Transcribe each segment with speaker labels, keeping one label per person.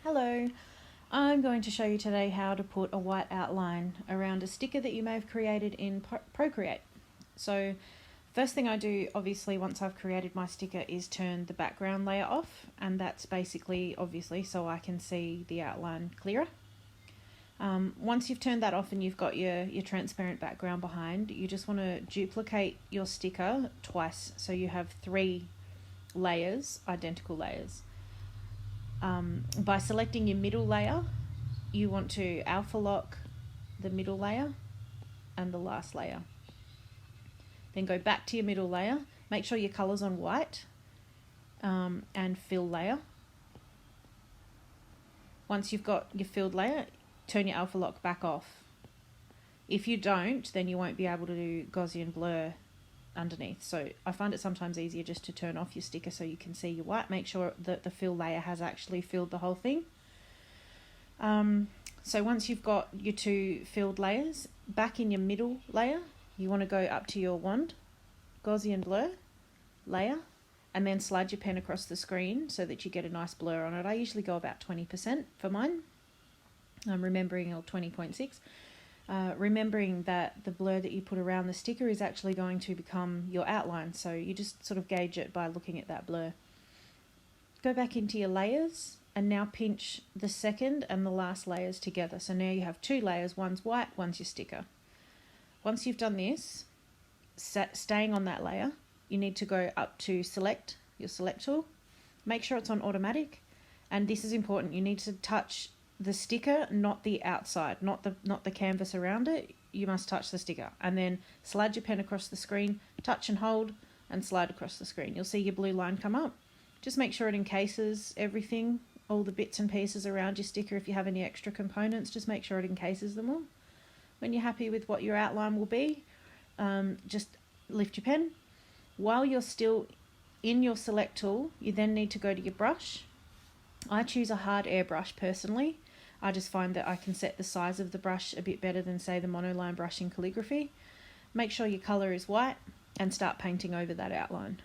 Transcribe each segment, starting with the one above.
Speaker 1: Hello, I'm going to show you today how to put a white outline around a sticker that you may have created in Procreate. So first thing I do, obviously, once I've created my sticker is turn the background layer off, and that's basically obviously so I can see the outline clearer. Once you've turned that off and you've got your transparent background behind, you just want to duplicate your sticker twice so you have 3 layers, identical layers. By selecting your middle layer, you want to alpha lock the middle layer and the last layer. Then go back to your middle layer, make sure your color's on white, and fill layer. Once you've got your filled layer, turn your alpha lock back off. If you don't, then you won't be able to do Gaussian blur underneath. So I find it sometimes easier just to turn off your sticker so you can see your white. Make sure that the fill layer has actually filled the whole thing. So once you've got your 2 filled layers, back in your middle layer, you want to go up to your wand, Gaussian blur, layer, and then slide your pen across the screen so that you get a nice blur on it. I usually go about 20% for mine. I'm remembering 20.6. Remembering that the blur that you put around the sticker is actually going to become your outline, so you just sort of gauge it by looking at that blur. Go back into your layers and now pinch the second and the last layers together. So now you have 2 layers, one's white, one's your sticker. Once you've done this, staying on that layer, you need to go up to select, your select tool, make sure it's on automatic, and this is important, you need to touch the sticker, not the outside, not the canvas around it. You must touch the sticker, and then slide your pen across the screen, touch and hold, and slide across the screen. You'll see your blue line come up. Just make sure it encases everything, all the bits and pieces around your sticker. If you have any extra components, just make sure it encases them all. When you're happy with what your outline will be, just lift your pen. While you're still in your select tool, you then need to go to your brush. I choose a hard airbrush personally. I just find that I can set the size of the brush a bit better than, say, the monoline brush in calligraphy. Make sure your colour is white and start painting over that outline.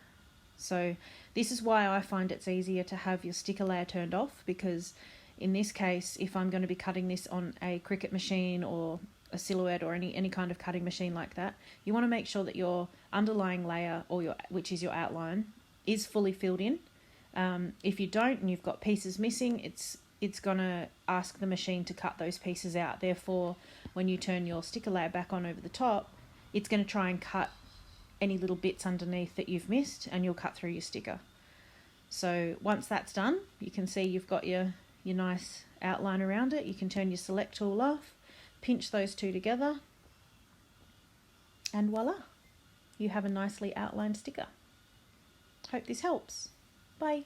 Speaker 1: So this is why I find it's easier to have your sticker layer turned off, because in this case, if I'm going to be cutting this on a Cricut machine or a Silhouette or any kind of cutting machine like that, you want to make sure that your underlying layer, or which is your outline, is fully filled in. If you don't and you've got pieces missing, it's going to ask the machine to cut those pieces out. Therefore, when you turn your sticker layer back on over the top, it's going to try and cut any little bits underneath that you've missed, and you'll cut through your sticker. So once that's done, you can see you've got your nice outline around it. You can turn your select tool off, pinch those 2 together, and voila, you have a nicely outlined sticker. Hope this helps. Bye.